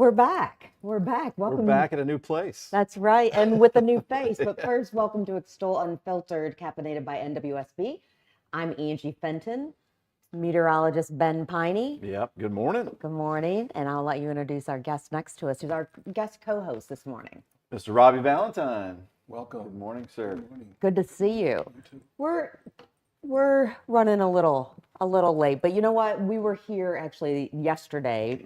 we're back. We're back. Welcome. We're back at a new place. That's right. And with a new face. But first, welcome to EXTOL Unfiltered, caffeinated by NWSB. I'm Angie Fenton, meteorologist Ben Piney. Yep. Good morning. Good morning. And I'll let you introduce our guest next to us, who's our guest co-host this morning. Mr. Robbie Valentine. Welcome. Good morning, sir. Good morning. Good to see you. You too. We're running a little late, but you know what? We were here actually yesterday.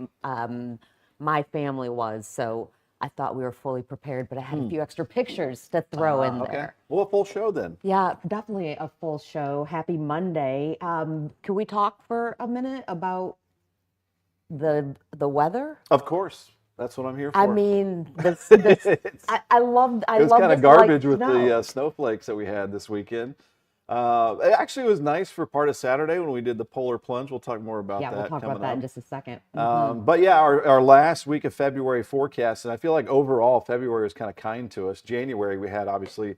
My family was, so I thought we were fully prepared, but I had a few extra pictures to throw in Okay. there. Well, a full show then. Yeah, definitely a full show. Happy Monday. Can we talk for a minute about the weather? Of course. That's what I'm here for. I mean, this I love it was love kind of this garbage light with snow. the snowflakes that we had this weekend. It actually was nice for part of Saturday when we did the polar plunge. We'll talk more about Yeah, that we'll talk coming about that up. in just a second. But yeah, our last week of February forecast, and I feel like overall February was kind of kind to us. January, we had obviously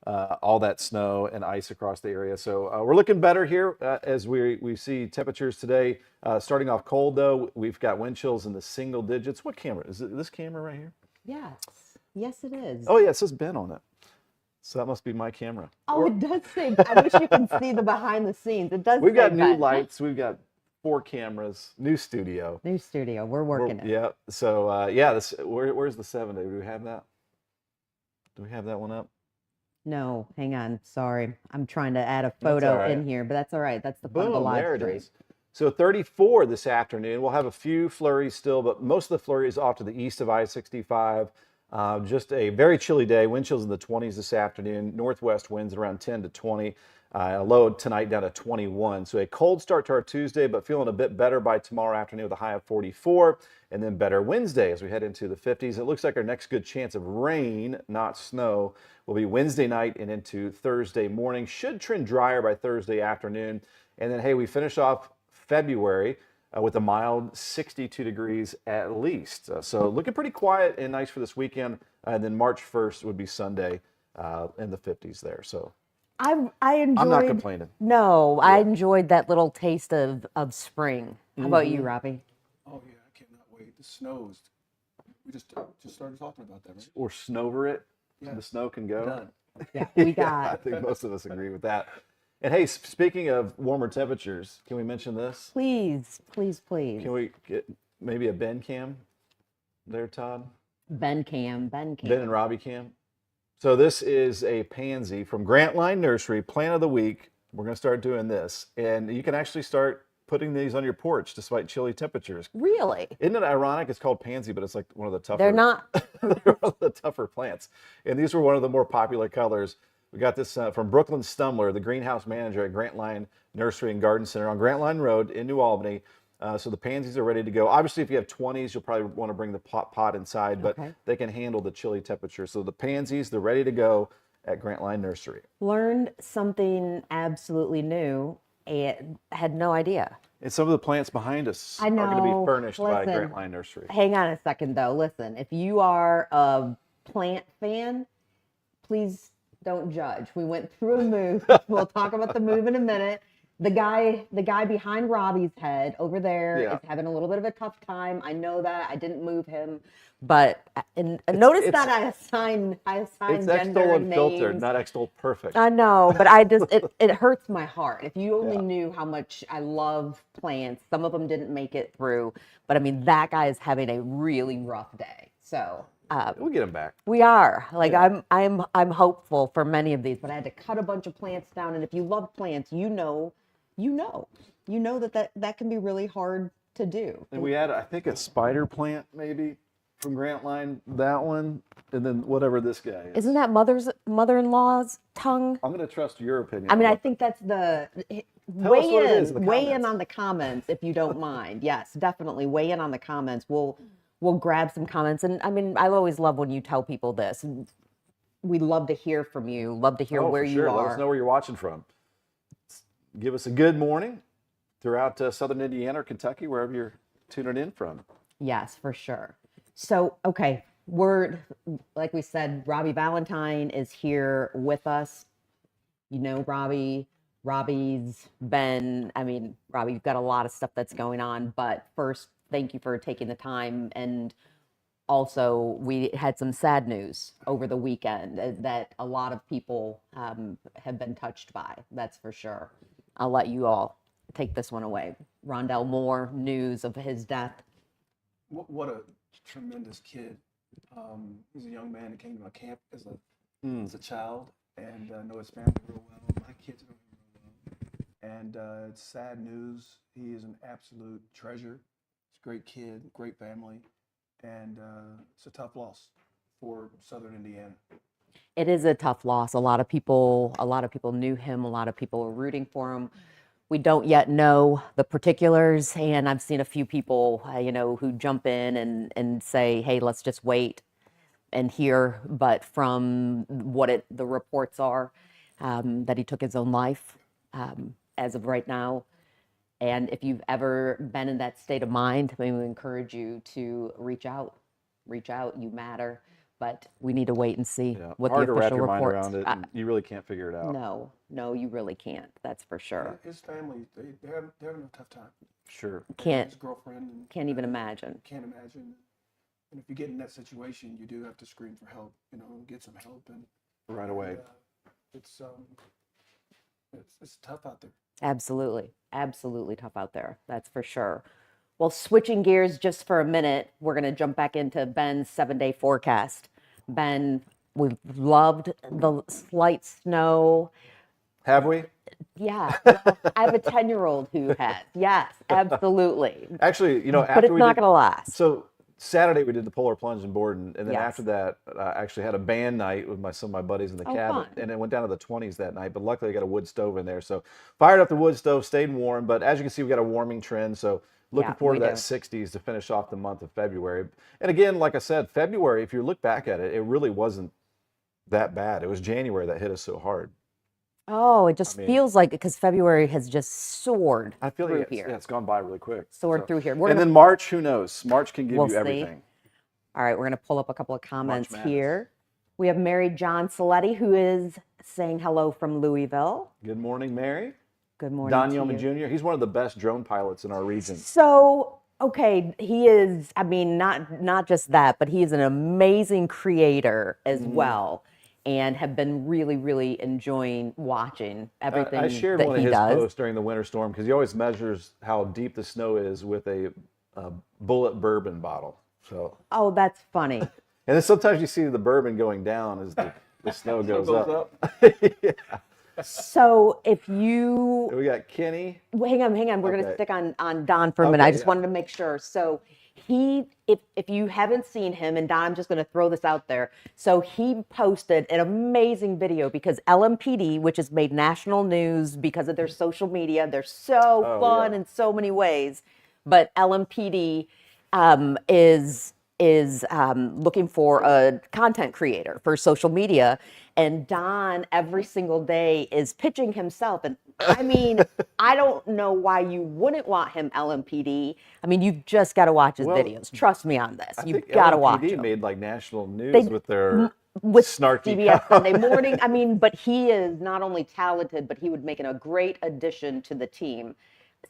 all that snow and ice across the area. So we're looking better here as we see temperatures today. Starting off cold though, we've got wind chills in the single digits. What camera? Is it this camera right here? Yes, it is. Oh yeah, it says Ben on it. So that must be my camera. Oh, it does say. I wish you can see the behind the scenes. It does. We've got say new Ben. lights. We've got 4 cameras, new studio. New studio. We're working it. Yeah. So yeah, where's the 7-day? Do we have that? Do we have that one up? No, hang on. Sorry, I'm trying to add a That's all photo right. in here, but that's all right. That's the fun of the Boom, live there it stream. is. So 34 this afternoon. We'll have a few flurries still, but most of the flurries off to the east of I-65. Just a very chilly day. Wind chills in the 20s this afternoon. Northwest winds around 10 to 20. A low tonight down to 21. So a cold start to our Tuesday, but feeling a bit better by tomorrow afternoon with a high of 44. And then better Wednesday as we head into the 50s. It looks like our next good chance of rain, not snow, will be Wednesday night and into Thursday morning. Should trend drier by Thursday afternoon. And then, hey, we finish off February with a mild 62 degrees at least. So looking pretty quiet and nice for this weekend. And then March 1st would be Sunday in the 50s there. So I enjoyed. I'm not complaining. No, I enjoyed that little taste of spring. How about you, Robbie? Oh yeah, I cannot wait. The snows. We just started talking about that, right? Or snow over it. Yeah. The snow can go. Done. Yeah, we I got. think most of us agree with that. And hey, speaking of warmer temperatures, can we mention this? Please, please, please. Can we get maybe a Ben cam there, Todd? Ben Cam. Ben and Robbie cam. So this is a pansy from Grantline Nursery, plant of the week. We're going to start doing this. And you can actually start putting these on your porch despite chilly temperatures. Really? Isn't it ironic? It's called pansy, but it's like one of the tougher. They're not. They're one of the tougher plants. And these were one of the more popular colors. We got this from Brooklyn Stumler, the greenhouse manager at Grantline Nursery and Garden Center on Grantline Road in New Albany. So the pansies are ready to go. Obviously, if you have 20s, you'll probably want to bring the pot inside, but they can handle the chilly temperature. So the pansies, they're ready to go at Grantline Nursery. Learned something absolutely new. And had no idea. And some of the plants behind us I know. are going to be furnished by Listen. Grantline Nursery. Hang on a second, though. Listen, if you are a plant fan, please don't judge. We went through a move. We'll talk about the move in a minute. The guy behind Robbie's head over there is having a little bit of a tough time. I know that. I didn't move him, but notice that I assigned It's gender EXTOL and Unfiltered, names. not EXTOL Perfect. I know, but it hurts my heart. If you only knew how much I love plants. Some of them didn't make it through, but I mean that guy is having a really rough day. So We'll get them back. we are like I'm hopeful for many of these, but I had to cut a bunch of plants down. And if you love plants, you know that can be really hard to do. And we had, I think, a spider plant maybe from Grantline, that one, and then whatever this guy is. Isn't that mother-in-law's tongue? I'm going to trust your opinion. I mean, on I what- think that's the Tell us what it is in the weigh in comments. on the comments if you don't mind. Yes, definitely weigh in on the comments. We'll grab some comments. And I mean, I always love when you tell people this. We love to hear from you. Love to hear where for you sure. are. Let us know where you're watching from. Give us a good morning throughout southern Indiana or Kentucky, wherever you're tuning in from. Yes, for sure. So, okay, like we said, Robbie Valentine is here with us. You know, Robbie's been, I mean, Robbie, you've got a lot of stuff that's going on, but first, thank you for taking the time and also, we had some sad news over the weekend that a lot of people have been touched by. That's for sure. I'll let you all take this one away. Rondell Moore, news of his death. What a tremendous kid. He's a young man that came to my camp as a child, and I know his family real well. My kids know him real well. And it's sad news. He is an absolute treasure. He's a great kid, great family, and it's a tough loss for Southern Indiana. It is a tough loss. A lot of people knew him. A lot of people were rooting for him. We don't yet know the particulars, and I've seen a few people, who jump in and say, "Hey, let's just wait and hear." But from the reports are, that he took his own life as of right now. And if you've ever been in that state of mind, we encourage you to reach out. Reach out. You matter. But we need to wait and see what Hard the to wrap official your mind reports. around it. And you really can't figure it out. No, you really can't. That's for sure. His family, they're having a tough time. Sure. His girlfriend. Can't even imagine. Can't imagine. And if you get in that situation, you do have to scream for help. Get some help and Right away. It's tough out there. Absolutely tough out there. That's for sure. Well, switching gears just for a minute, we're going to jump back into Ben's 7-day forecast. Ben, we loved the slight snow. Have we? Yeah, I have a 10-year-old who has. Yes, absolutely. Actually, But after it's not going to last. So Saturday we did the polar plunge in Borden, and then Yes. after that, I actually had a band night with some of my buddies in the cabin, fun. and it went down to the 20s that night. But luckily, I got a wood stove in there, so fired up the wood stove, stayed warm. But as you can see, we got a warming trend, so looking Yeah, forward to we that do. 60s to finish off the month of February. And again, like I said, February, if you look back at it, it really wasn't that bad. It was January that hit us so hard. Oh, it just mean- feels like because February has just soared I feel through like here. it's gone by really quick. Soared through here. We're And gonna- then March, who knows? March can give We'll you see. everything. All right, we're going to pull up a couple of comments Madness. here. We have Mary John Saletti, who is saying hello from Louisville. Good morning, Mary. Good morning Don to Yeoman you. Jr., he's one of the best drone pilots in our region. So, okay, he is, not just that, but he is an amazing creator as Mm-hmm. well, and have been really, really enjoying watching everything I shared that one of he his does. posts during the winter storm because he always measures how deep the snow is with a bullet bourbon bottle. So, Oh, that's funny. and then sometimes you see the bourbon going down as the snow goes up. So if you We got Kenny. Well, hang on. We're going to Okay. stick on Don for a minute. Okay, I just yeah. wanted to make sure. So if you haven't seen him, and Don, I'm just going to throw this out there. So he posted an amazing video because LMPD, which has made national news because of their social media, they're so Oh, fun yeah. in so many ways. But LMPD is looking for a content creator for social media, and Don every single day is pitching himself. And I mean, I don't know why you wouldn't want him LMPD. I mean, you've just got to watch his Well, videos. Trust me on this. I You've think got to watch LMPD him. made like national news with their With snarky CBS Sunday Morning. I mean, but he is not only talented, but he would make a great addition to the team.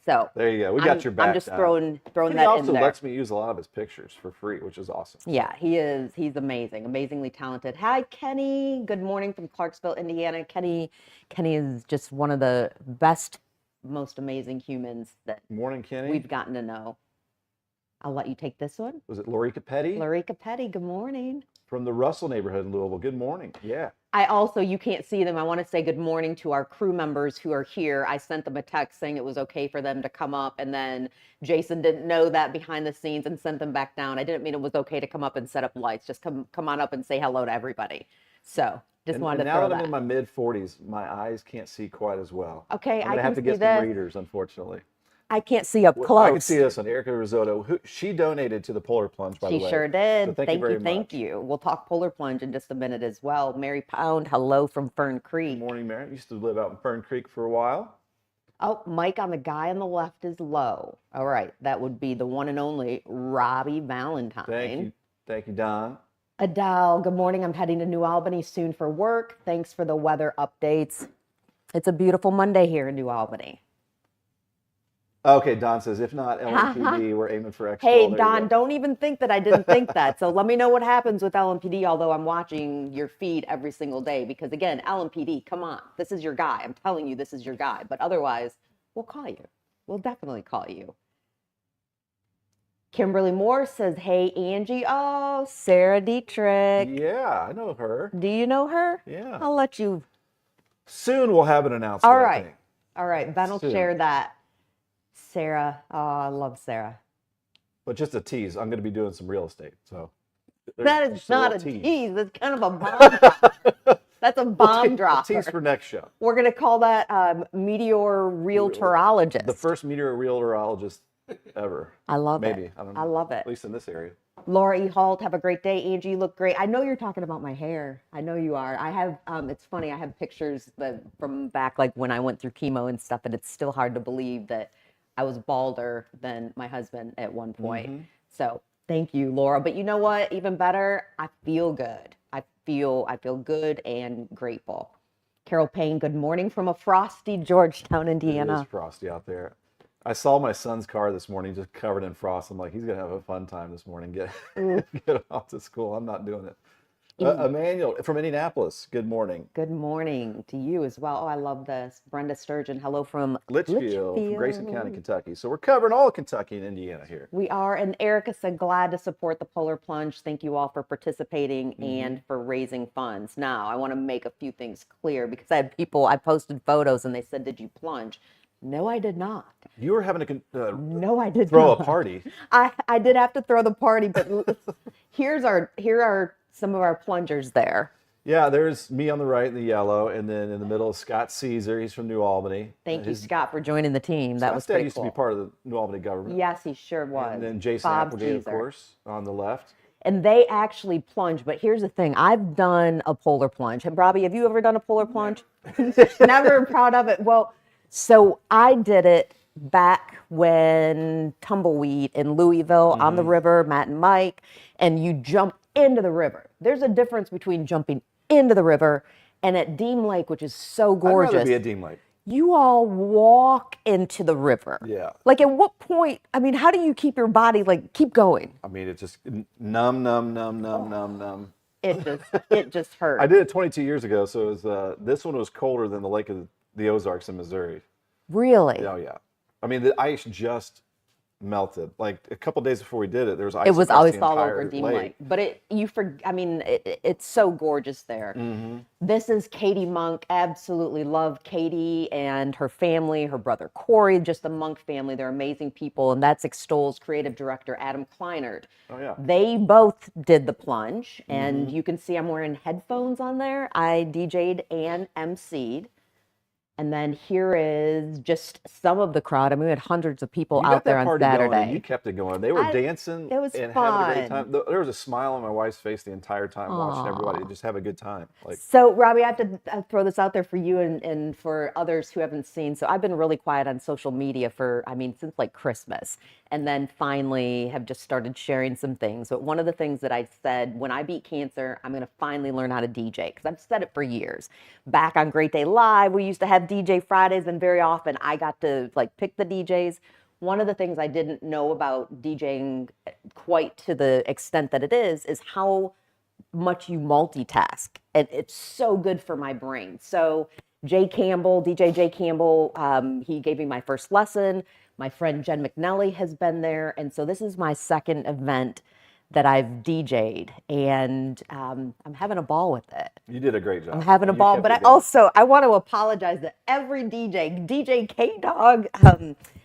So There you go. We got your back. I'm just Don. throwing He that also in there. lets me use a lot of his pictures for free, which is awesome. Yeah, he is. He's amazing, amazingly talented. Hi, Kenny. Good morning from Clarksville, Indiana. Kenny is just one of the best, most amazing humans that Morning, Kenny. we've gotten to know. I'll let you take this one. Was it Lorica Petty? Larica Petty, good morning. From the Russell neighborhood in Louisville. Good morning. Yeah. I also, you can't see them. I want to say good morning to our crew members who are here. I sent them a text saying it was okay for them to come up, and then Jason didn't know that behind the scenes and sent them back down. I didn't mean it was okay to come up and set up lights. Just come on up and say hello to everybody. So just And wanted to now throw that that. I'm in my mid 40s, my eyes can't see quite as well. Okay, I'm I gonna have can to get see some this. readers, unfortunately. I can't see up close. I can see this on Erica Risotto. She donated to the Polar Plunge, by the She way. sure did. So thank you very much. you. We'll talk Polar Plunge in just a minute as well. Mary Pound, hello from Fern Creek. Good morning, Mary. Used to live out in Fern Creek for a while. Oh, Mike on the guy on the left is low. All right, that would be the one and only Robbie Valentine. Thank you. Thank you, Don. Adele, good morning. I'm heading to New Albany soon for work. Thanks for the weather updates. It's a beautiful Monday here in New Albany. Okay, Don says, if not LMPD, we're aiming for EXTOL. Hey, There you Don, go. don't even think that I didn't think that. So let me know what happens with LMPD, although I'm watching your feed every single day. Because again, LMPD, come on. This is your guy. I'm telling you, this is your guy. But otherwise, we'll call you. We'll definitely call you. Kimberly Moore says, hey, Angie. Oh, Sarah Dietrich. Yeah, I know her. Do you know her? Yeah. I'll let you. Soon we'll have an announcement, All I right. think. All right. Ben will Soon. share that. Sarah. Oh, I love Sarah. But just a tease, I'm going to be doing some real estate. So That is just not a little tease. That's kind of a bomb drop. That's a bomb drop. Tease for next show. We're going to call that meteor realtorologist. The first meteor realtorologist ever. I love it. Maybe. I don't know. I love it. At least in this area. Laura E. Holt, have a great day. Angie, you look great. I know you're talking about my hair. I know you are. I have, it's funny, I have pictures from back like when I went through chemo and stuff, and it's still hard to believe that I was balder than my husband at one point. So thank you, Laura. But you know what? Even better, I feel good. I feel good and grateful. Carol Payne, good morning from a frosty Georgetown, Indiana. It is frosty out there. I saw my son's car this morning just covered in frost. I'm like, he's going to have a fun time this morning. Get off to school. I'm not doing it. Emmanuel from Indianapolis, good morning. Good morning to you as well. Oh, I love this. Brenda Sturgeon, hello from Litchfield, from Grayson County, Kentucky. So we're covering all of Kentucky and Indiana here. We are. And Erica said, glad to support the Polar Plunge. Thank you all for participating and for raising funds. Now, I want to make a few things clear because I had people, I posted photos and they said, did you plunge? No, I did not. You were having to no, I did throw not. a party. I did have to throw the party, but here are some of our plungers there. Yeah, there's me on the right in the yellow, and then in the middle is Scott Caesar. He's from New Albany. Thank you, Scott, for joining the team. That was Scott's dad pretty used cool. to be part of the New Albany government. Yes, he sure was. And then Jason Bob Applegate, of Caesar. course, on the left. And they actually plunge. But here's the thing. I've done a polar plunge. Robbie, have you ever done a polar plunge? Never proud of it. Well, so I did it back when tumbleweed in Louisville on the river, Matt and Mike, and you jump into the river. There's a difference between jumping into the river and at Deem Lake, which is so gorgeous. I'd rather be at Deem Lake. You all walk into the river. Yeah. Like at what point, I mean, how do you keep your body, like, keep going? I mean, it's just numb. It just hurts. I did it 22 years ago, so it was, this one was colder than the Lake of the Ozarks in Missouri. Really? Oh, yeah. I mean, the ice just melted. Like a couple days before we did it, there was ice. It was across always the all entire over Deem lake. Lake. But it's so gorgeous there. This is Katie Monk. Absolutely love Katie and her family, her brother Corey, just the Monk family. They're amazing people. And that's Extol's creative director, Adam Kleinert. Oh, yeah. They both did the plunge. And you can see I'm wearing headphones on there. I DJ'd and MC'd. And then here is just some of the crowd. I mean, we had hundreds of people out there on Saturday. Going, you kept it going. They were dancing it was and fun. having a great time. There was a smile on my wife's face the entire time watching everybody just have a good time. Like, so, Robbie, I have to throw this out there for you and for others who haven't seen. So I've been really quiet on social media since like Christmas. And then finally have just started sharing some things. But one of the things that I said, when I beat cancer, I'm going to finally learn how to DJ, because I've said it for years. Back on Great Day Live, we used to have DJ Fridays, and very often I got to like pick the DJs. One of the things I didn't know about DJing quite to the extent that it is how much you multitask. And it's so good for my brain. So DJ Jay Campbell, he gave me my first lesson. My friend Jen McNelly has been there. And so this is my second event that I've DJ'd, and I'm having a ball with it. you did a great job. I'm having a ball, but I want to apologize to every DJ K-Dog,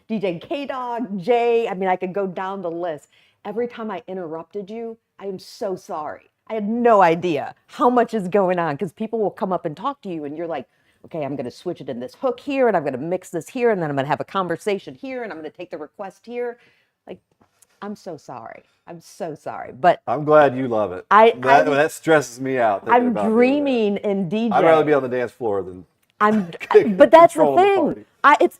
DJ K-Dog, Jay. I mean, I could go down the list. Every time I interrupted you, I am so sorry. I had no idea how much is going on, because people will come up and talk to you and you're like, okay, I'm going to switch it in this hook here, and I'm going to mix this here, and then I'm going to have a conversation here, and I'm going to take the request here. Like, I'm so sorry. I'm so sorry. But I'm glad you love it. That stresses me out. I'm dreaming in DJ. I'd rather be on the dance floor than but that's the controlling thing.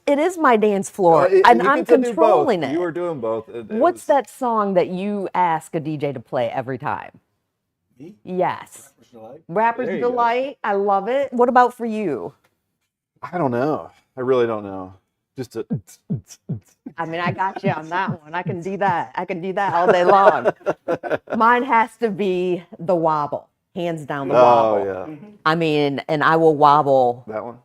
It is my dance floor, and I'm controlling it. You were doing both. What's that song that you ask a DJ to play every time? Me? Yes. Rapper's Delight. Rapper's There you go. Delight. I love it. What about for you? I don't know. I really don't know. Just a. I mean, I got you on that one. I can do that. I can do that all day long. Mine has to be the wobble, hands down the wobble. Oh yeah, I mean, and I will wobble. that one.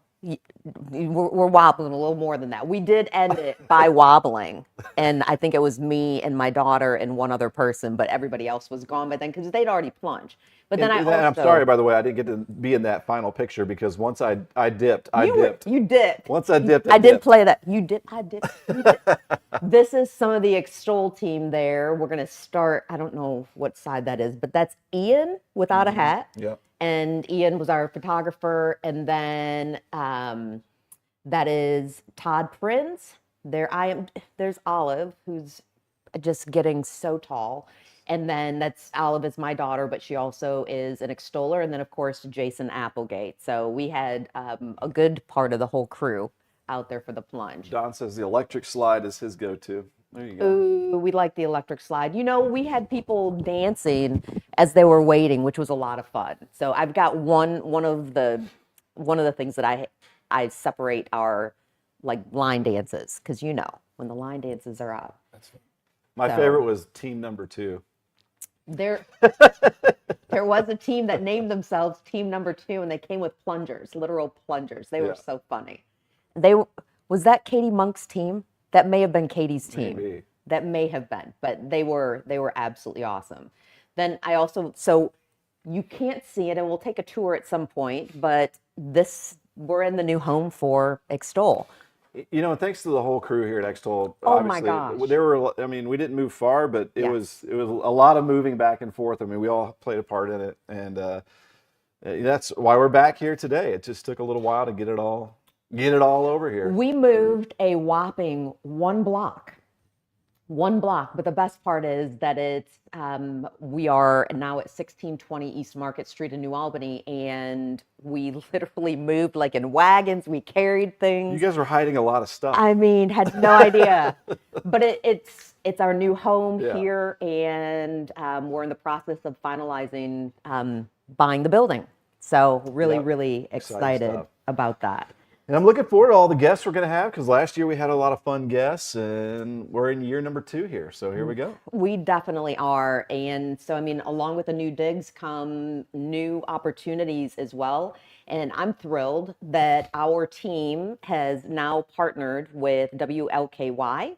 We're wobbling a little more than that. We did end it by wobbling, and I think it was me and my daughter and one other person, but everybody else was gone by then because they'd already plunged. But then And I'm sorry, by the way, I didn't get to be in that final picture because once I dipped, I dipped. You dipped. Once I dipped, I did dipped. play that. You dip. I dip. You dip. This is some of the Extol team there. We're going to start. I don't know what side that is, but that's Ian without a hat. Yep. And Ian was our photographer. And then that is Todd Prinz. There's Olive, who's just getting so tall. And then Olive is my daughter, but she also is an extoller. And then, of course, Jason Applegate. So we had a good part of the whole crew out there for the plunge. Don says the electric slide is his go-to. There you go. Ooh, we like the electric slide. You know, we had people dancing as they were waiting, which was a lot of fun. So I've got one of the things that I separate our like line dances, because you know when the line dances are up. My So- favorite was team number 2. There was a team that named themselves Team Number 2, and they came with plungers, literal plungers. They were Yeah. so funny. Was that Katie Monk's team? That may have been Katie's team. Maybe. That may have been, but they were absolutely awesome. Then so you can't see it, and we'll take a tour at some point, but we're in the new home for Extol. You know, thanks to the whole crew here at EXTOL. Oh my obviously, gosh. I mean, we didn't move far, but it Yes. was a lot of moving back and forth. I mean, we all played a part in it, and that's why we're back here today. It just took a little while to get it all over here. We moved a whopping one block, but the best part is that we are now at 1620 East Market Street in New Albany, and we literally moved like in wagons. We carried things. You guys were hiding a lot of stuff. I mean, had no idea, but it's our new home Yeah. here, and we're in the process of finalizing buying the building. So really, Yep. really Exciting excited stuff. about that. And I'm looking forward to all the guests we're going to have, because last year we had a lot of fun guests, and we're in year number 2 here. So here we go. We definitely are. And so, I mean, along with the new digs come new opportunities as well. And I'm thrilled that our team has now partnered with WLKY.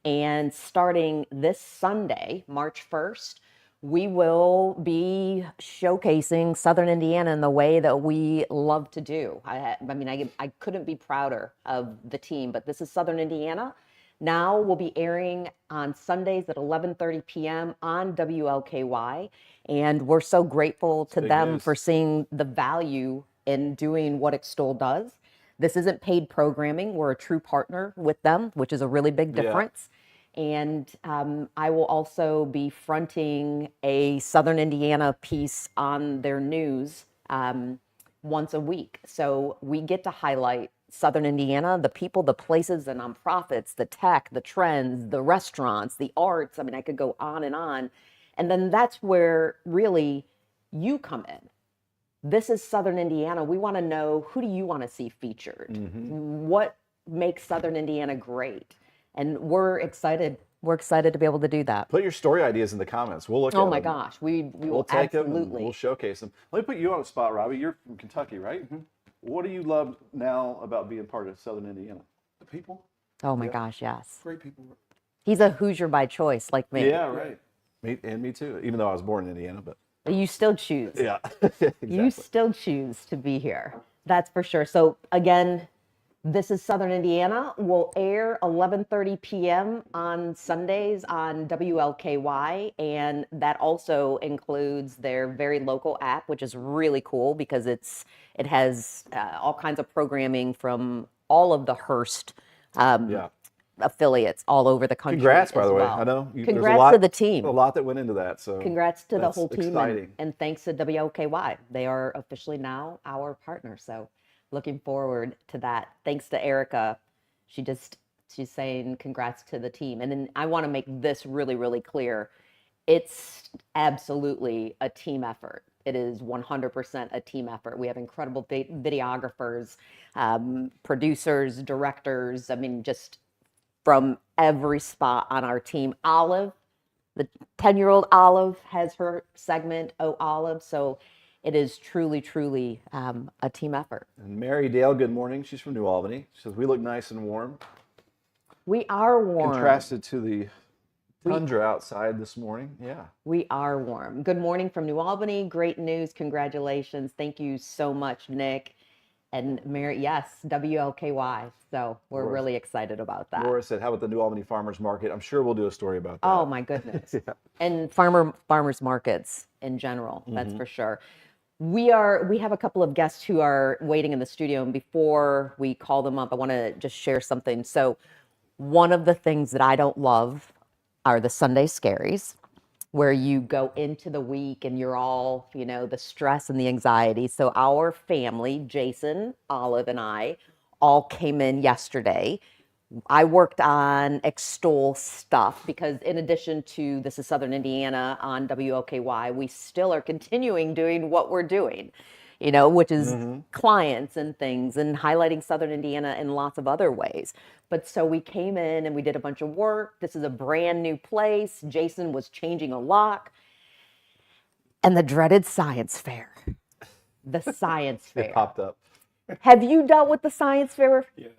And starting this Sunday, March 1st, we will be showcasing Southern Indiana in the way that we love to do. I couldn't be prouder of the team, but this is Southern Indiana. Now we'll be airing on Sundays at 11:30 p.m. on WLKY. And we're so grateful to them news. for seeing the value in doing what Extol does. This isn't paid programming. We're a true partner with them, which is a really big Yeah. difference. And I will also be fronting a Southern Indiana piece on their news once a week. So we get to highlight Southern Indiana, the people, the places, the nonprofits, the tech, the trends, the restaurants, the arts. I mean, I could go on. And then that's where really you come in. This is Southern Indiana. We want to know, who do you want to see featured? What makes Southern Indiana great? And we're excited. We're excited to be able to do that. Put your story ideas in the comments. We'll look at Oh them. my gosh, we We'll will take them and absolutely. we'll showcase them. Let me put you on the spot, Robbie. You're from Kentucky, right? What do you love now about being part of Southern Indiana? The people, Oh my gosh, yes. great people. He's a Hoosier by choice, like me. Yeah, right. Me too. Even though I was born in Indiana, but But you still choose. yeah, You exactly. still choose to be here. That's for sure. So again, this is Southern Indiana. Will air 11:30 p.m. on Sundays on WLKY, and that also includes their very local app, which is really cool because it has all kinds of programming from all of the Hearst Yeah. affiliates all over the country. Congrats, by as the way. well. I know there's Congrats to the team. A lot that went into that. So Congrats to the that's whole team, exciting. and thanks to WLKY. They are officially now our partner. So looking forward to that. Thanks to Erica. She's saying congrats to the team. And then I want to make this really, really clear. It's absolutely a team effort. It is 100% a team effort. We have incredible videographers, producers, directors. I mean, just from every spot on our team. Olive, the 10-year-old Olive has her segment, Oh Olive. So it is truly, truly a team effort. And Mary Dale, good morning. She's from New Albany. She says, we look nice and warm. We are warm. Contrasted to the tundra outside this morning. Yeah. We are warm. Good morning from New Albany. Great news. Congratulations. Thank you so much, Nick. And Mary, yes, WLKY. So we're really excited about that. Laura said, how about the New Albany Farmers Market? I'm sure we'll do a story about that. Oh, my goodness. And farmers markets in general, that's for sure. We have a couple of guests who are waiting in the studio. And before we call them up, I want to just share something. So one of the things that I don't love are the Sunday scaries, where you go into the week and you're all, the stress and the anxiety. So our family, Jason, Olive, and I all came in yesterday. I worked on EXTOL stuff because in addition to This is Southern Indiana on WLKY, we still are continuing doing what we're doing, which is clients and things and highlighting Southern Indiana in lots of other ways. But so we came in and we did a bunch of work. This is a brand new place. Jason was changing a lock. And the dreaded science fair. The science fair. It popped up. Have you dealt with the science fair? Yes.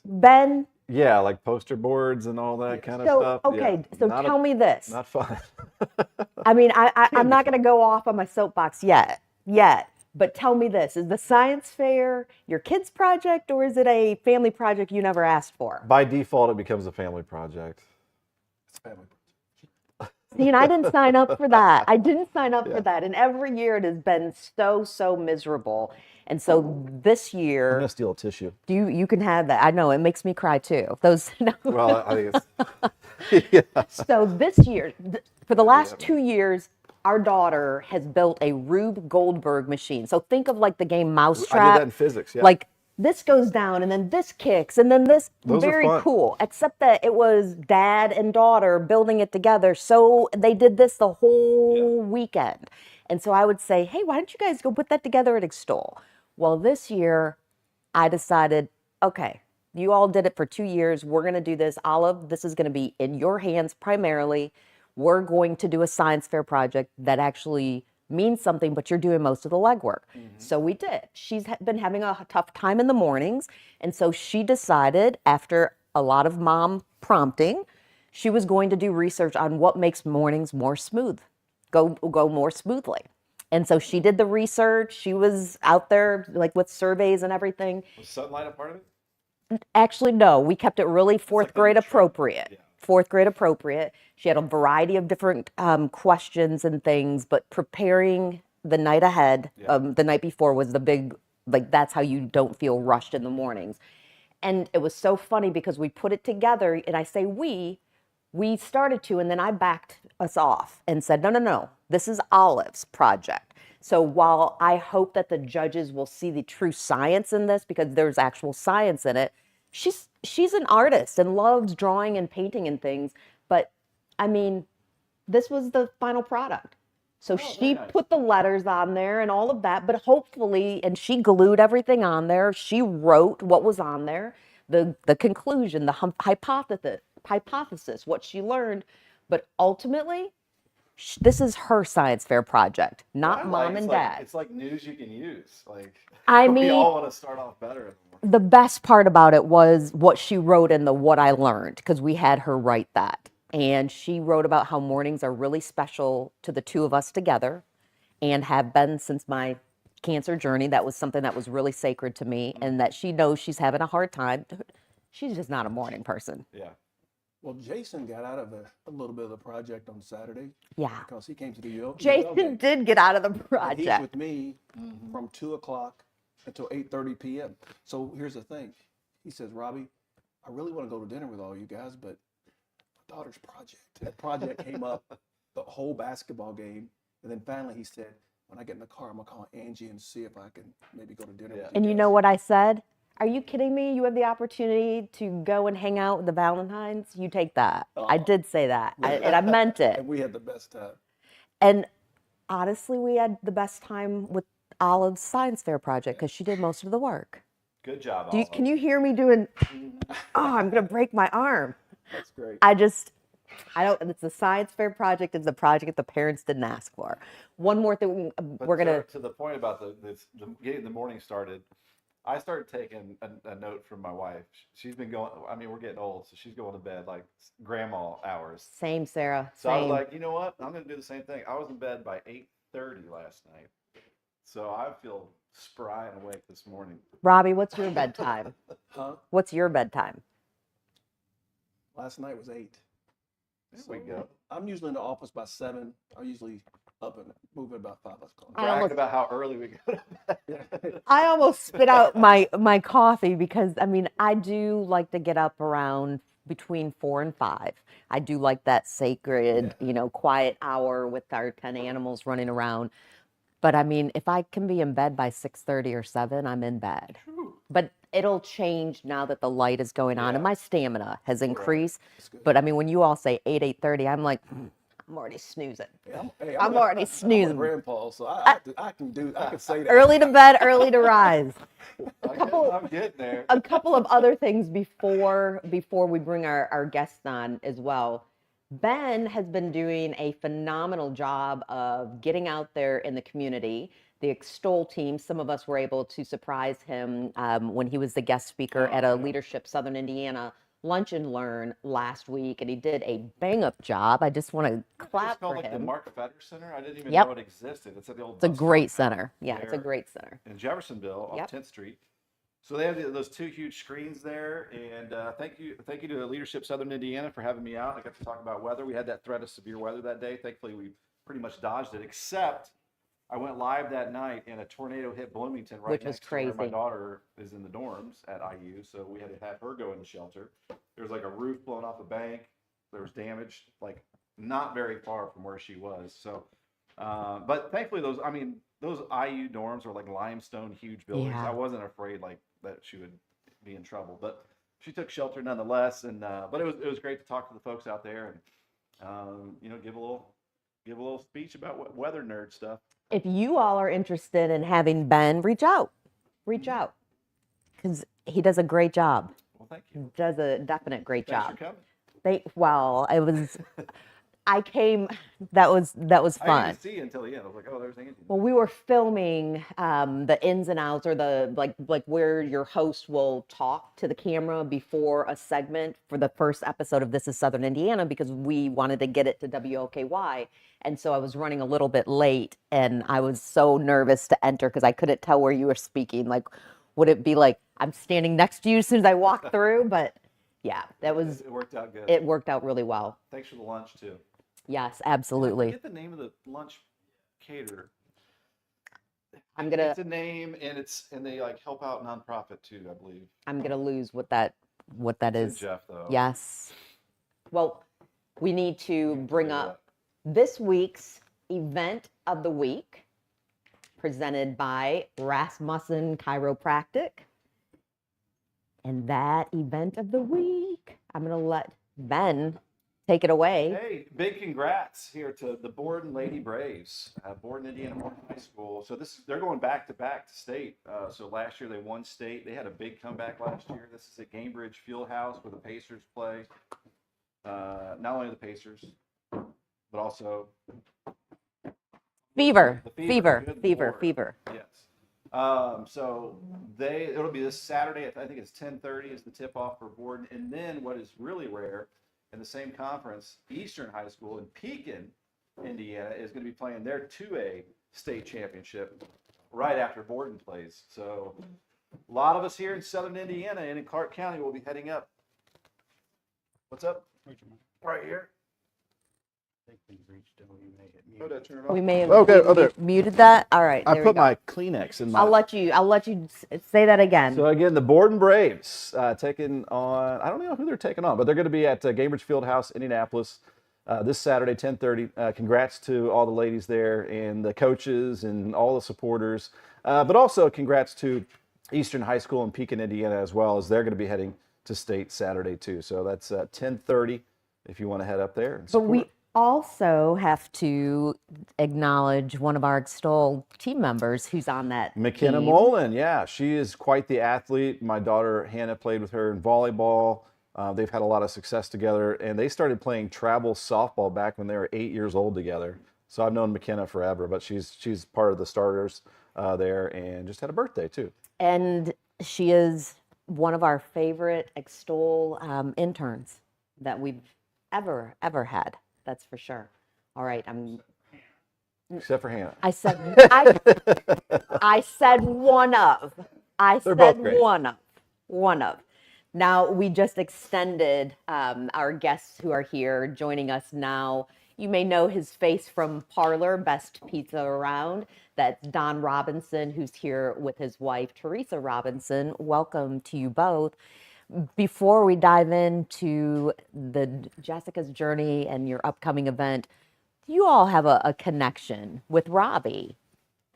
Ben? Yeah, like poster boards and all that kind of stuff. Okay, Yeah. so tell me this. Not fun. I mean, I'm not going to go off on my soapbox yet. But tell me this, is the science fair your kid's project or is it a family project you never asked for? By default, it becomes a family project. It's a family. See, and I didn't sign up for that. For that. And every year it has been so miserable. And so this I'm year, going to steal a tissue. you can have that. I know, it makes me cry too. Well, I think it's... So this year, for the last 2 years, our daughter has built a Rube Goldberg machine. So think of like the game Mousetrap. I did that in physics, yeah. Like this goes down and then this kicks and then this. Those are very fun. Cool. Except that it was dad and daughter building it together. So they did this the whole weekend. And so I would say, hey, why don't you guys go put that together at EXTOL? Well, this year I decided, okay, you all did it for 2 years. We're going to do this. Olive, this is going to be in your hands primarily. We're going to do a science fair project that actually means something, but you're doing most of the legwork. So we did. She's been having a tough time in the mornings. And so she decided, after a lot of mom prompting, she was going to do research on what makes mornings more smooth, go more smoothly. And so she did the research. She was out there like with surveys and everything. Was sunlight a part of it? Actually, no. We kept it really fourth grade appropriate. Yeah. Fourth grade appropriate. She had a variety of different questions and things, but preparing the night ahead, the night before was the big, like that's how you don't feel rushed in the mornings. And it was so funny because we put it together, and I say we started to, and then I backed us off and said, no, this is Olive's project. So while I hope that the judges will see the true science in this, because there's actual science in it, she's an artist and loves drawing and painting and things. But I mean, this was the final product. So she put the letters on there and all of that, but hopefully, and she glued everything on there. She wrote what was on there, the conclusion, the hypothesis, what she learned. But ultimately, this is her science fair project, not mom and dad. It's like news you can use. Like, I we mean, all want to start off better. the best part about it was what she wrote in the what I learned, because we had her write that. And she wrote about how mornings are really special to the two of us together and have been since my cancer journey. That was something that was really sacred to me, and that she knows she's having a hard time. She's just not a morning person. Yeah. Well, Jason got out of a little bit of the project on Saturday. Yeah. Because he came to the UL. Jason did get out of the And he's project. with me from 2 o'clock until 8:30 p.m. So here's the thing. He says, Robbie, I really want to go to dinner with all you guys, but my daughter's project. That project came up the whole basketball game. And then finally he said, when I get in the car, I'm going to call Angie and see if I can maybe go to dinner with you And you guys. know what I said? Are you kidding me? You have the opportunity to go and hang out with the Valentines. You take that. I did say that, and I meant it. And we had the best time. And honestly, we had the best time with Olive's science fair project because she did most of the work. Good job, Can you hear me doing, oh, I'm going to break my arm. That's great. It's the science fair project. It's the project the parents didn't ask for. One more thing, But we're going to the point about the getting the morning started, I started taking a note from my wife. She's been going, I mean, we're getting old, so she's going to bed like grandma hours. Same, Sarah. So I was Same. like, you know what? I'm going to do the same thing. I was in bed by 8:30 last night. So I feel spry and awake this morning. Robbie, what's your bedtime? Huh? What's your bedtime? Last night was 8. There we go. I'm usually in the office by 7. I'm usually up and moving about 5 o'clock. Brag about how early we go to bed. I almost spit out my coffee because, I mean, I do like to get up around between 4 and 5. I do like that sacred, quiet hour with our 10 animals running around. But I mean, if I can be in bed by 6:30 or 7, I'm in bed. But it'll change now that the light is going on and my stamina has increased. But I mean, when you all say 8:30, I'm like, I'm already snoozing. I'm already snoozing. I'm a grandpa, so I can say that. Early to bed, early to rise. I'm getting there. A couple of other things before we bring our guests on as well. Ben has been doing a phenomenal job of getting out there in the community. The EXTOL team, some of us were able to surprise him when he was the guest speaker at a Leadership Southern Indiana Lunch and Learn last week, and he did a bang-up job. I just want to clap for It's called him. the Mark Fetter Center. I didn't even know it existed. It's at the old. It's a great center. Yeah, it's a great center. In Jeffersonville off 10th Street. So they have those 2 huge screens there, and thank you to Leadership Southern Indiana for having me out. I got to talk about weather. We had that threat of severe weather that day. Thankfully, we pretty much dodged it, except I went live that night and a tornado hit Bloomington Which was next to where my crazy. daughter is in the dorms at IU, so we had to have her go in the shelter. There was like a roof blown off a bank. There was damage, like not very far from where she was. So, but thankfully those IU dorms are like limestone, huge buildings. Yeah. I wasn't afraid that she would be in trouble, but she took shelter nonetheless. And but it was great to talk to the folks out there and give a little speech about what weather nerd stuff. If you all are interested in having Ben, reach out because he does a great job. Well, thank you. Does a definite great Thanks job. for coming. I came. That was fun. I didn't see you until the end. I was like, oh, there's Angie. Well, we were filming the ins and outs, or the like where your host will talk to the camera before a segment for the first episode of This Is Southern Indiana, because we wanted to get it to WOKY. And so I was running a little bit late, and I was so nervous to enter because I couldn't tell where you were speaking. Like, would it be like I'm standing next to you as soon as I walk through? But yeah, it worked out good. It worked out really well. Thanks for the lunch too. Yes, absolutely. Get the name of the lunch caterer. It's a name, and they like help out nonprofit too, I believe. I'm gonna lose what that is. Jeff, though. Yes. Well, we need to bring up this week's event of the week, presented by Rasmussen Chiropractic. And that event of the week, I'm gonna let Ben take it away. Hey, big congrats here to the Borden Lady Braves, Borden Indiana High School. So they're going back to state. So last year they won state. They had a big comeback last year. This is at Gamebridge Fieldhouse where the Pacers play. Not only the Pacers, but also Fever. Yes. So it'll be this Saturday. I think it's 10:30 is the tip off for Borden. And then what is really rare, in the same conference, Eastern High School in Pekin, Indiana, is going to be playing their 2A state championship right after Borden plays. So a lot of us here in Southern Indiana and in Clark County will be heading up. What's up? Right here. I think we've reached We may have there. muted that. All right. I there put we go. my Kleenex in my. I'll let you say that again. So again, the Borden Braves taking on, I don't know who they're taking on, but they're going to be at Gamebridge Fieldhouse, Indianapolis, this Saturday, 10:30. Congrats to all the ladies there and the coaches and all the supporters. But also congrats to Eastern High School in Pekin, Indiana, as well, as they're going to be heading to state Saturday too. So that's 10:30 if you want to head up there and But support. also have to acknowledge one of our EXTOL team members who's on that McKenna team. Mullen, yeah, she is quite the athlete. My daughter Hannah played with her in volleyball. They've had a lot of success together, and they started playing travel softball back when they were 8 years old together. So I've known McKenna forever, but she's part of the starters there, and just had a birthday too. And she is one of our favorite EXTOL interns that we've ever had. That's for sure. All right, Except for Hannah. I said I said one of. I They're said both great. one of. Now we just extended our guests who are here joining us now. You may know his face from Parlor, best pizza around. That's Don Robinson, who's here with his wife, Teresa Robinson. Welcome to you both. Before we dive into Jessica's journey and your upcoming event, you all have a connection with Robbie.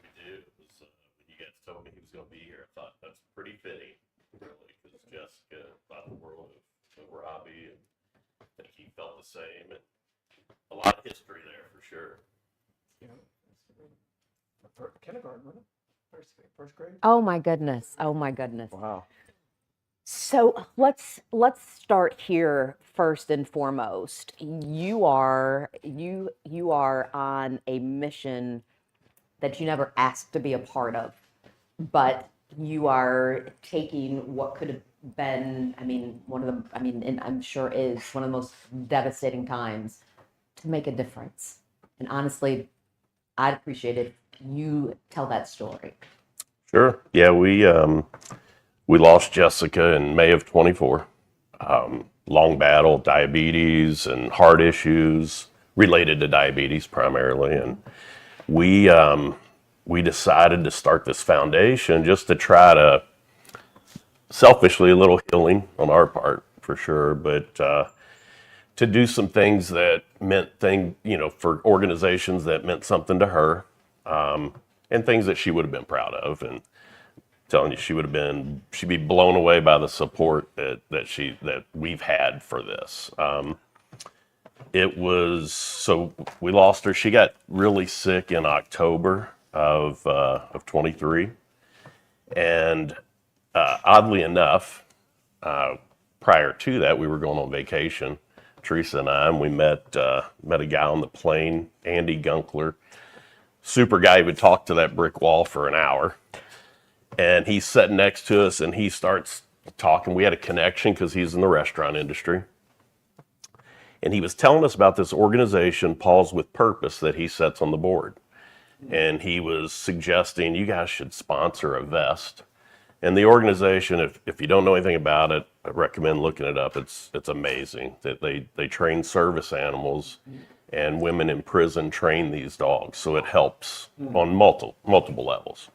We do. It was, when you guys told me he was going to be here, I thought that's pretty fitting, really, because Jessica thought the world of Robbie, and I think he felt the same, and a lot of history there for sure. You know, kindergarten, wasn't it? First grade. Oh my goodness. Oh my goodness. Wow. So let's start here first and foremost. You are on a mission that you never asked to be a part of, but you are taking what could have been, and I'm sure is one of the most devastating times to make a difference. And honestly, I'd appreciate it if you tell that story. Sure. Yeah, we lost Jessica in May of 24. Long battle, diabetes and heart issues related to diabetes primarily. And we decided to start this foundation just to try to, selfishly, a little healing on our part for sure, but to do some things that meant for organizations that meant something to her, and things that she would have been proud of. And telling you, she'd be blown away by the support that we've had for this. So we lost her. She got really sick in October of 23, and oddly enough, prior to that, we were going on vacation, Teresa and I, and we met a guy on the plane, Andy Gunkler, super guy. He would talk to that brick wall for an hour. And he's sitting next to us, and he starts talking. We had a connection because he's in the restaurant industry. And he was telling us about this organization, Paws with Purpose, that he sets on the board. And he was suggesting you guys should sponsor a vest. And the organization, if you don't know anything about it, I recommend looking it up. It's amazing that they train service animals, and women in prison train these dogs. So it helps on multiple levels.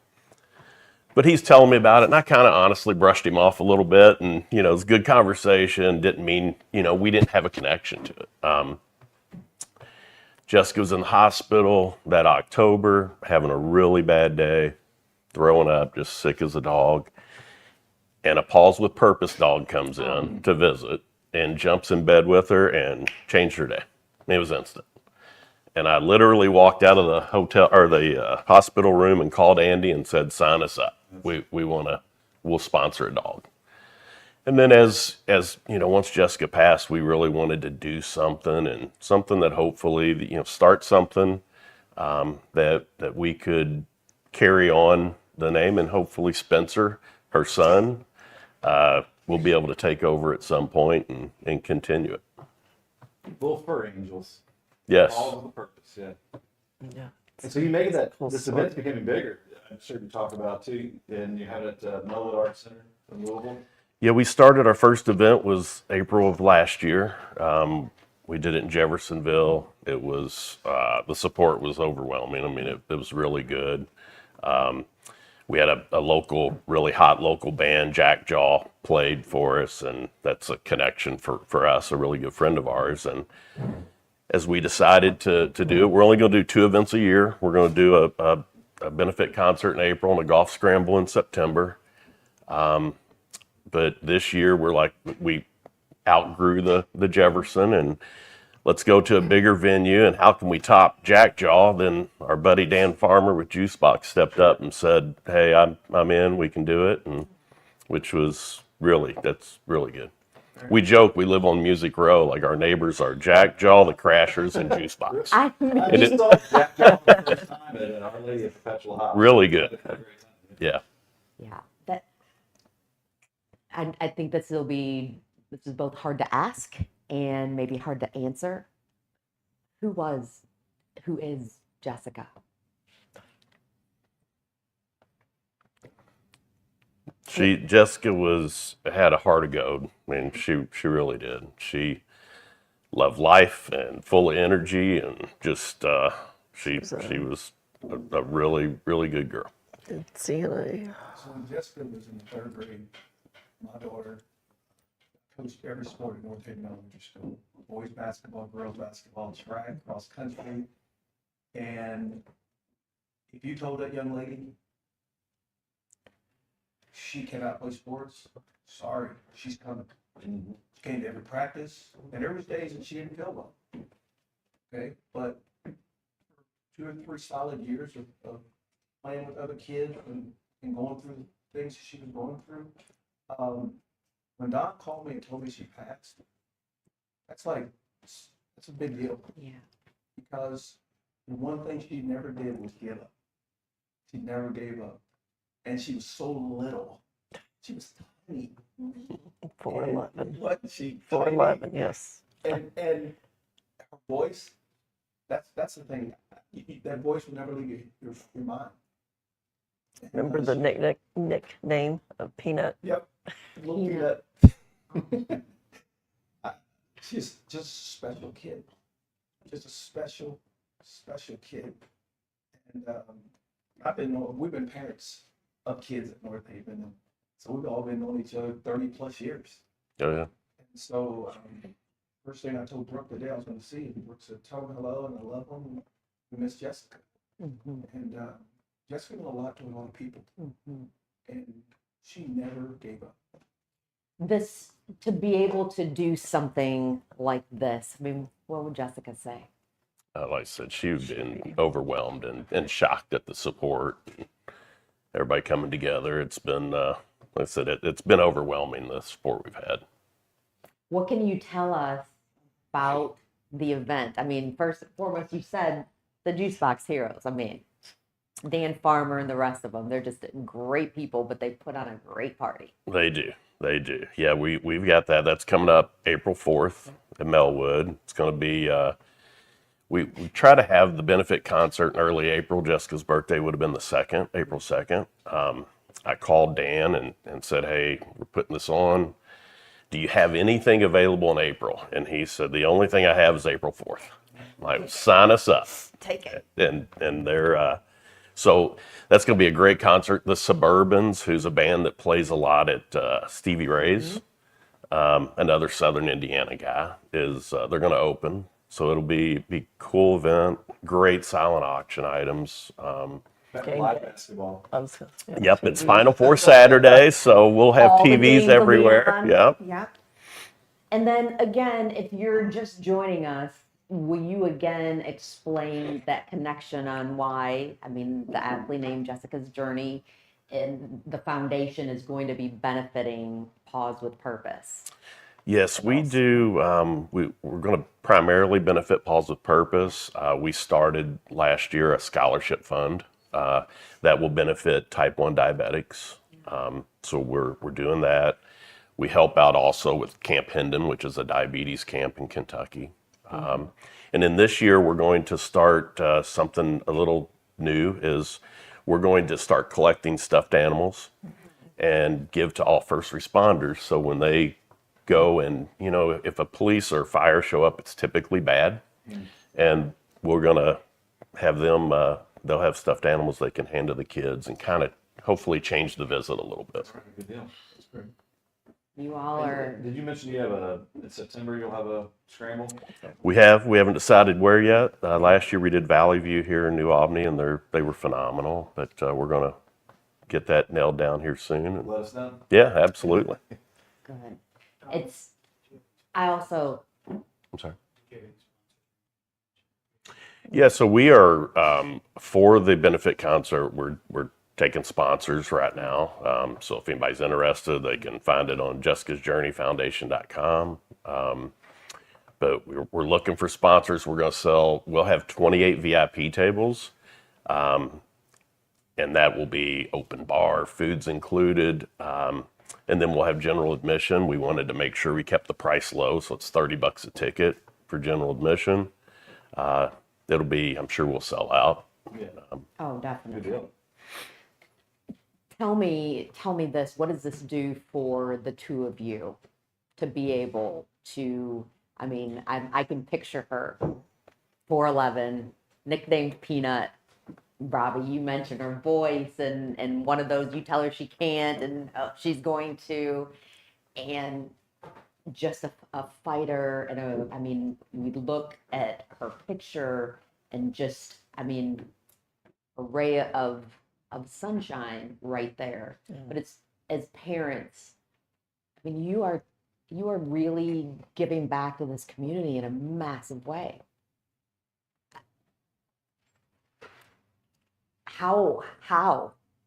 But he's telling me about it, and I kind of honestly brushed him off a little bit, and it was a good conversation. Didn't mean we didn't have a connection to it. Jessica was in the hospital that October, having a really bad day, throwing up, just sick as a dog. And a Paws with Purpose dog comes in to visit and jumps in bed with her and changed her day. It was instant. And I literally walked out of the hotel or the hospital room and called Andy and said, "Sign us up. We'll sponsor a dog." And then as once Jessica passed, we really wanted to do something, and something that hopefully, start something that we could carry on the name, and hopefully Spencer, her son, will be able to take over at some point and continue it. Little fur angels. Yes. All with a purpose, yeah. Yeah. And so you made this event's becoming bigger. I'm sure you talk about too, and you had it at Melwood Arts Center in Louisville. Yeah, we started, our first event was April of last year. We did it in Jeffersonville. It was, the support was overwhelming. I mean, it was really good. We had a really hot local band, Jack Jaw, played for us, and that's a connection for us, a really good friend of ours. And as we decided to do it, we're only going to do 2 events a year. We're going to do a benefit concert in April and a golf scramble in September. But this year we outgrew the Jefferson, and let's go to a bigger venue, and how can we top Jackjaw? Then our buddy Dan Farmer with Juicebox stepped up and said, hey, I'm in, we can do it, and which was that's really good. We joke we live on Music Row, like our neighbors are Jackjaw, the Crashers, and Juicebox. I mean, I just saw Jack Jones for the first time at Our Lady of Perpetual House. Really good. Yeah. yeah, that I think this is both hard to ask and maybe hard to answer. Who is Jessica? Jessica had a heart of gold. I mean, she really did. She loved life and full of energy, and just she was a really, really good girl. CNA. So when Jessica was in the 3rd grade, my daughter coached every sport at North Haven Elementary School. Boys basketball, girls basketball, track, cross country. And if you told that young lady she cannot play sports, sorry, she's coming. She came to every practice, and there was days that she didn't feel well. Okay, but 2 or 3 solid years of playing with other kids and going through the things she was going through. When Don called me and told me she passed, that's a big deal. Yeah. Because the one thing she never did was give up. She never gave up. And she was so little. She was tiny. 4'11". Wasn't she? 4'11", yes. And her voice, that's the thing. That voice will never leave your mind. Remember the nickname of Peanut? Yep. Little Peanut. She's just a special kid. Just a special kid. And we've been parents of kids at North Haven, and so we've all been knowing each other 30 plus years. Oh yeah. And so first thing I told Brooke the day I was going to see him, Brooke said, tell him hello and I love him. And we miss Jessica. Mm-hmm. And Jessica did a lot to a lot of people. Mm-hmm. And she never gave up. This, to be able to do something like this, I mean, what would Jessica say? Like I said, she'd been overwhelmed and shocked at the support. Everybody coming together. It's been, like I said, it's been overwhelming, the support we've had. What can you tell us about the event? I mean, first and foremost, you said the Juicebox Heroes. I mean, Dan Farmer and the rest of them, they're just great people, but they put on a great party. They do. Yeah, we've got that. That's coming up April 4th at Melwood. It's going to be, we try to have the benefit concert in early April. Jessica's birthday would have been April 2nd. I called Dan and said, hey, we're putting this on. Do you have anything available in April? And he said, the only thing I have is April 4th. I'm like, sign us up. Take it. And they're, so that's going to be a great concert. The Suburbans, who's a band that plays a lot at Stevie Ray's, another Southern Indiana guy, they're going to open. So it'll be a cool event, great silent auction items. Live basketball. Yep, it's Final Four Saturday, so we'll have All the TVs games will be everywhere. on. Yep. Yep. And then again, if you're just joining us, will you again explain that connection on why, I mean, the aptly named Jessica's Journey and the foundation is going to be benefiting Pause with Purpose? Yes, we do. We're going to primarily benefit Pause with Purpose. We started last year a scholarship fund that will benefit type 1 diabetics. So we're doing that. We help out also with Camp Hendon, which is a diabetes camp in Kentucky. And then this year we're going to start something a little new. Is we're going to start collecting stuffed animals and give to all first responders. So when they go and, if a police or fire show up, it's typically bad. And we're going to have them, they'll have stuffed animals they can hand to the kids and kind of hopefully change the visit a little bit. Good deal. That's great. You all are. Did you mention you have in September you'll have a scramble? We haven't decided where yet. Last year we did Valley View here in New Albany, and they were phenomenal. But we're going to get that nailed down here soon. Let us know. Yeah, absolutely. Good. I also, I'm sorry. Yeah, so we are for the benefit concert. We're taking sponsors right now. So if anybody's interested, they can find it on jessicasjourneyfoundation.com. But we're looking for sponsors. We'll have 28 VIP tables, and that will be open bar, food's included. And then we'll have general admission. We wanted to make sure we kept the price low, so it's $30 a ticket for general admission. It'll be, I'm sure we'll sell out. Oh, definitely. deal. Tell me this. What does this do for the two of you to be able to? I mean, I can picture her, 4'11", nicknamed Peanut. Robbie, you mentioned her voice and one of those, you tell her she can't and she's going to, and just a fighter. And I mean, we look at her picture and just, I mean, a ray of sunshine right there. But it's, as parents, I mean, you are really giving back to this community in a massive way. How?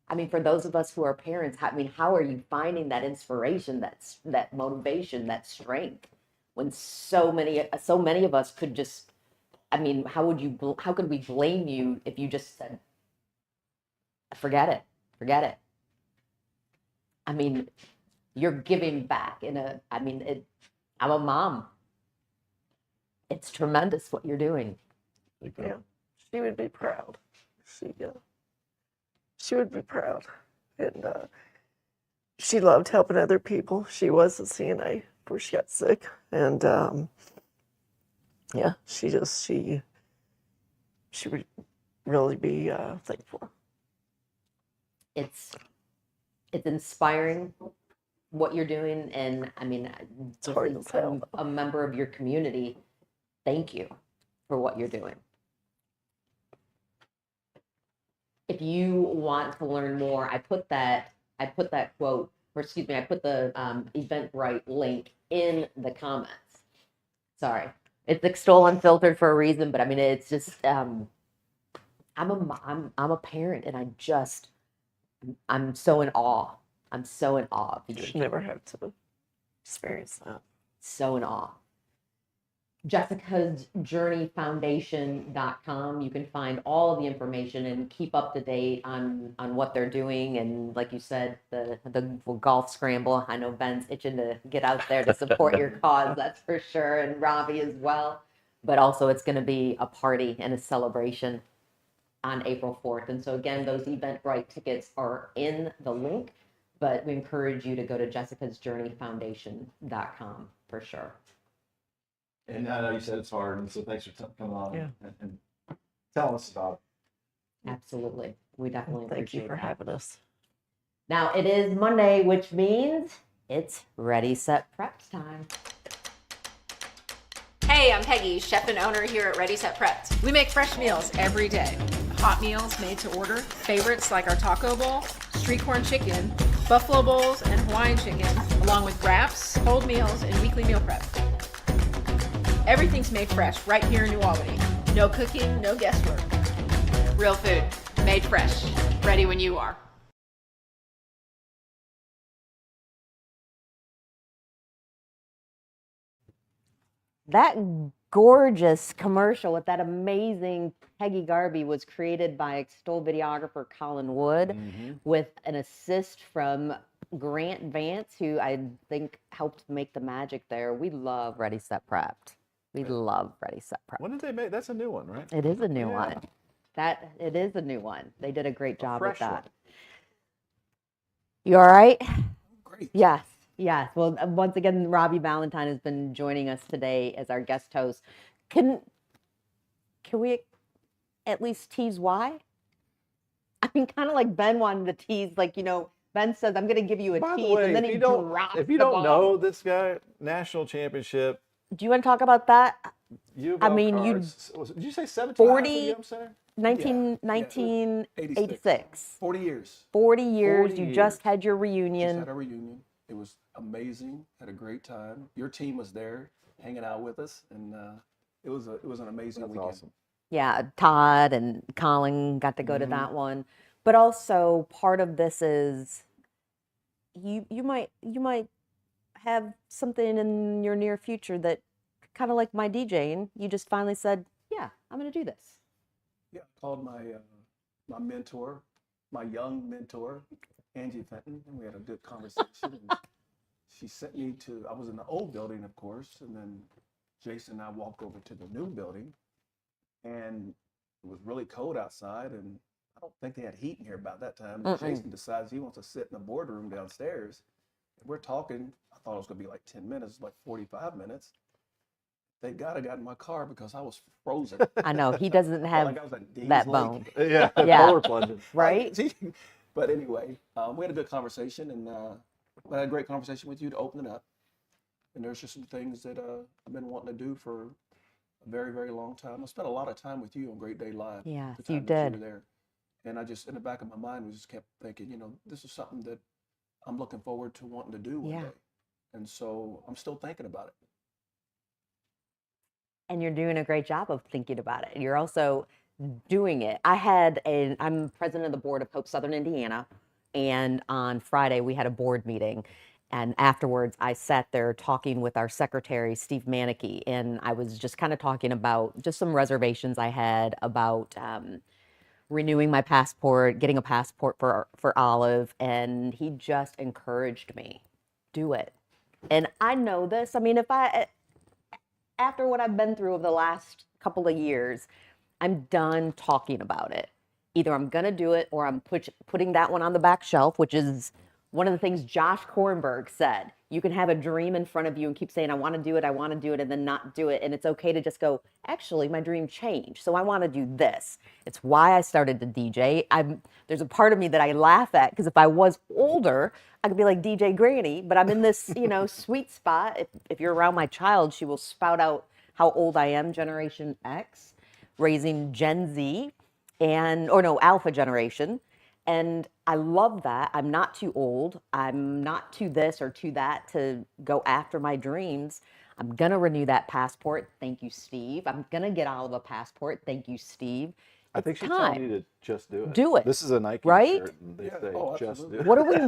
I mean, for those of us who are parents, how are you finding that inspiration, that motivation, that strength, when so many of us could just, I mean, how could we blame you if you just said, forget it. I mean, you're giving back I'm a mom. It's tremendous what you're doing. Yeah, she would be proud. She would be proud. And she loved helping other people. She was a CNA before she got sick. And yeah, she would really be thankful. It's inspiring what you're doing, and I mean, just hard to as tell. a member of your community, thank you for what you're doing. If you want to learn more, I put the Eventbrite link in the comments. Sorry, it's EXTOL Unfiltered for a reason, but I mean, it's just I'm a parent, and I'm so in awe. I'm so in awe of you. Should never have to experience that. So in awe. JessicasJourneyFoundation.com. You can find all of the information and keep up to date on what they're doing. And like you said, the golf scramble. I know Ben's itching to get out there to support your cause, that's for sure, and Robbie as well. But also, it's going to be a party and a celebration on April 4th. And so again, those Eventbrite tickets are in the link, but we encourage you to go to JessicasJourneyFoundation.com for sure. And I know you said it's hard, and so thanks for coming on Yeah. and telling us about it. Absolutely. We definitely Thank you appreciate for that. having us. Now it is Monday, which means it's Ready, Set, Prepped time. Hey, I'm Peggy, chef and owner here at Ready Set Prepped. We make fresh meals every day. Hot meals made to order, favorites like our taco bowl, street corn chicken, buffalo bowls, and Hawaiian chicken, along with wraps, cold meals, and weekly meal prep. Everything's made fresh right here in New Albany. No cooking, no guesswork. Real food, made fresh, ready when you are. That gorgeous commercial with that amazing Peggy Garvey was created by EXTOL videographer Colin Wood with an assist from Grant Vance, who I think helped make the magic there. We love Ready, Set, Prepped. We love Ready, Set, Prepped. When did they make? That's a new one, right? It is a new Yeah. one. It is a new one. They did a great job with fresh that. one. You all right? Great. Yes. Yes. Well, once again, Robbie Valentine has been joining us today as our guest host. Can we at least tease why? I mean, kind of like Ben wanted to tease, like, Ben says, I'm going to give you a By the tease, way, and then if he you don't, drops if you the don't bomb. know this guy, national championship, Do you want to talk about that? U of I L mean, cars. Did you say 17 40 center? 1986. 40 years. 40 years. 40 You just years. had your Just reunion. had a reunion. It was amazing. Had a great time. Your team was there, hanging out with us, and it was an amazing That's weekend. awesome. Yeah, Todd and Colin got to go to that one. But also part of this is you might have something in your near future that kind of like my DJing, you just finally said, yeah, I'm going to do this. Yeah, I called my my mentor, my young mentor, Angie Fenton, and we had a good conversation. And she sent me to, I was in the old building, of course, and then Jason and I walked over to the new building, and it was really cold outside, and I don't think they had heat in here about that time. Jason decides he wants to sit in the boardroom downstairs. And we're talking. I thought it was going to be like 10 minutes, like 45 minutes. Thank God I got in my car because I was frozen. I know he doesn't have like I was at Dean's that Lake. bone, Yeah, Yeah. polar plunging. right? But anyway, we had a good conversation, and I had a great conversation with you to open it up. And there's just some things that I've been wanting to do for a very, very long time. I spent a lot of time with you on Great Day Live. Yes, the you time that did. were there. And I just, in the back of my mind, was just kept thinking, you know, this is something that I'm looking forward to wanting to do one Yeah. day. And so I'm still thinking about it. And you're doing a great job of thinking about it. You're also doing it. I'm president of the board of Hope Southern Indiana. And on Friday, we had a board meeting. And afterwards, I sat there talking with our secretary, Steve Manicky. And I was just kind of talking about just some reservations I had about renewing my passport, getting a passport for Olive. And he just encouraged me, do it. And I know this. I mean, after what I've been through over the last couple of years, I'm done talking about it. Either I'm going to do it or I'm putting that one on the back shelf, which is one of the things Josh Kornberg said. You can have a dream in front of you and keep saying, I want to do it, and then not do it. And it's okay to just go, actually, my dream changed. So I want to do this. It's why I started to DJ. There's a part of me that I laugh at because if I was older, I could be like DJ Granny, but I'm in this, sweet spot. If you're around my child, she will spout out how old I am, Generation X, raising Gen Z, Alpha generation. And I love that. I'm not too old. I'm not too this or too that to go after my dreams. I'm going to renew that passport. Thank you, Steve. I'm going to get Olive a passport. Thank you, Steve. I think she's time. telling you to just do it. Do it. This is a Nike Right? shirt, and they Yeah. say Oh, just do absolutely.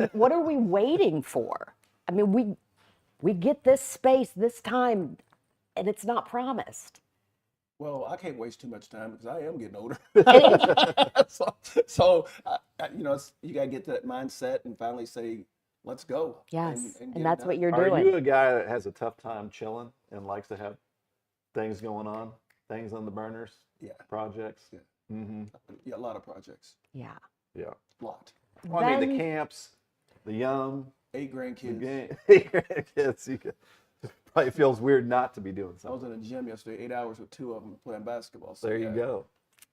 it. What are we waiting for? I mean, we get this space, this time, and it's not promised. Well, I can't waste too much time because I am getting older. so you got to get to that mindset and finally say, let's go. Yes, and get and it that's done. what you're Are doing. you a guy that has a tough time chilling and likes to have things going on, things on the burners, Yeah. projects? Yeah. Mm-hmm. Yeah, a lot of projects. Yeah. Yeah. A lot. Well, I mean, the Then- camps, the young, 8 the grandkids. game, kids. Probably feels weird not to be doing I was something. in the gym yesterday, 8 hours with 2 of them playing basketball. So There you yeah. go.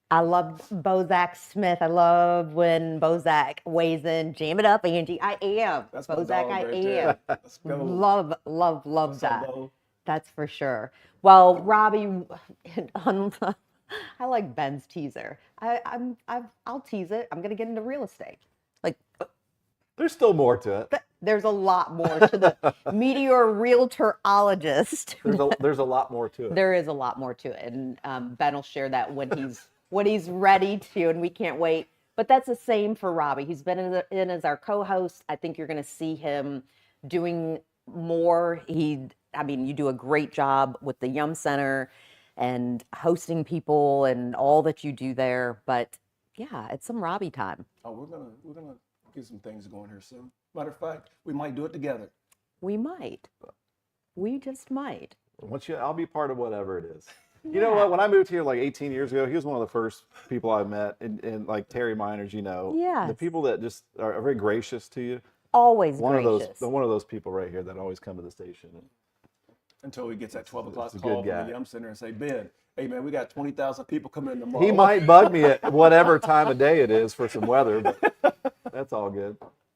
I love Bozak Smith. I love when Bozak weighs in. Jam it up, Angie. I am. That's my Bozak, dog I right am. there. Let's go. Love What's up, that. Bo? That's for sure. Well, Robbie, I like Ben's teaser. I'll tease it. I'm gonna get into real estate. Like, There's still more to it. there's a lot more to the meteor realtorologist. There's a lot more to it. There is a lot more to it, and Ben will share that when he's ready to, and we can't wait. But that's the same for Robbie. He's been in as our co-host. I think you're going to see him doing more. You do a great job with the Yum Center and hosting people and all that you do there. But yeah, it's some Robbie time. Oh, we're gonna get some things going here soon. Matter of fact, we might do it together. We might. We just might. I'll be part of whatever it is. You know what? When I moved here like 18 years ago, he was one of the first people I met, and like Terry Miners, the Yes. people that just are very gracious to you. Always One gracious. of those people right here that always come to the station. Until he gets that 12 o'clock a call good from guy. the Yum Center and say, Ben, hey man, we got 20,000 people coming in tomorrow. He might bug me at whatever time of day it is for some weather, but that's all good.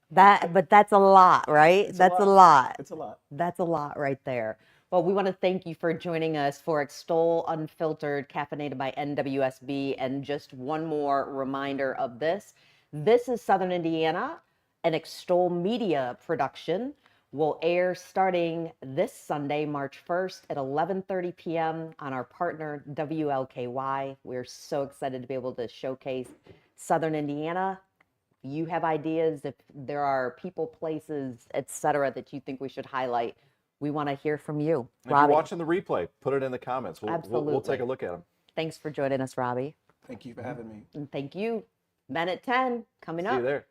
But that's a lot, right? That's a lot. It's a lot. That's a lot right there. Well, we want to thank you for joining us for EXTOL Unfiltered, caffeinated by NWSB. And just one more reminder of this. This is Southern Indiana, an EXTOL media production. will air starting this Sunday, March 1st at 11:30 p.m. on our partner WLKY. We're so excited to be able to showcase Southern Indiana. If you have ideas, if there are people, places, etc., that you think we should highlight, we want to hear from you. If Robbie, you're watching the replay, put it in the comments. We'll take Absolutely. a look at them. thanks for joining us, Robbie. Thank you for having me. And thank you. Men at 10 coming See up. you there.